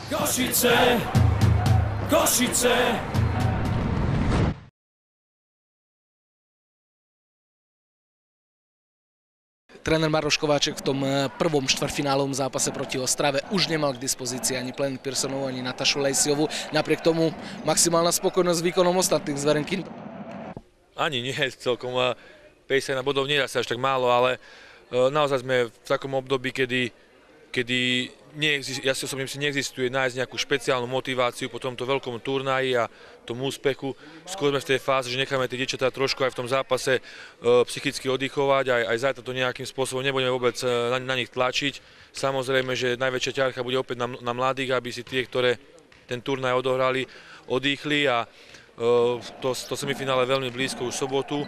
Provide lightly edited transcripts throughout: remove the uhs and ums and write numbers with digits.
Košice, Košice. Tréner Maroš Kováček v tom prvom štvrťfinálovom zápase proti Ostrave už nemal k dispozícii ani Plen Pearsonovú, ani Natašu Lejsiovu. Napriek tomu maximálna spokojnosť s výkonom ostatných zverenky. Ani nie, celkom 51 bodov nie je asi až tak málo, ale naozaj sme v takom období, kedy ja si osobne myslím, neexistuje nájsť nejakú špeciálnu motiváciu po tomto veľkom turnaji a tomu úspechu. Skôr sme v tej fáze, že necháme tie dievčatá trošku aj v tom zápase psychicky oddychovať, aj zajtra to nejakým spôsobom nebudeme vôbec na nich tlačiť. Samozrejme, že najväčšia ťarcha bude opäť na mladých, aby si tie, ktoré ten turnaj odohrali, oddychli a to semifinále veľmi blízko už v sobotu.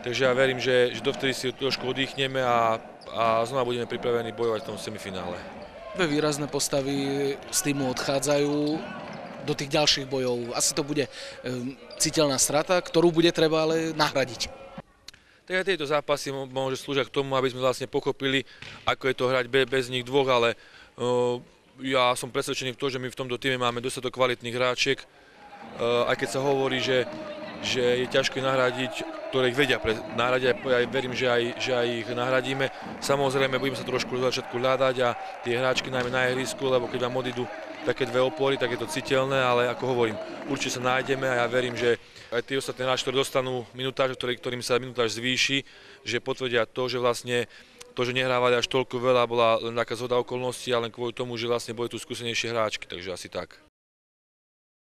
Takže ja verím, že dovtedy si trošku oddychneme a znova budeme pripravení bojovať v tom semifinále. Dve výrazné postavy z týmu odchádzajú do tých ďalších bojov. Asi to bude citeľná strata, ktorú bude treba ale nahradiť. Tak aj tieto zápasy môže slúžiť k tomu, aby sme vlastne pochopili, ako je to hrať bez nich dvoch, ale ja som presvedčený v tom, že my v tomto týme máme dostatok kvalitných hráčiek, aj keď sa hovorí, že je ťažké nahradiť, ktoré ich vedia nahradiť, ja verím, že aj ich nahradíme. Samozrejme, budeme sa trošku do začiatku hľadať a tie hráčky najmä na ihrisku, lebo keď vám odídu také dve opory, tak je to citeľné, ale ako hovorím, určite sa nájdeme a ja verím, že aj tí ostatní hráči, ktorí dostanú minutáž, ktorým sa minutáž zvýši, že potvrdia to, že vlastne to, že nehrávali až toľko veľa, bola len taká zhoda okolností, ale len kvôli tomu, že vlastne boli tu skúsenejšie hráčky, takže asi tak.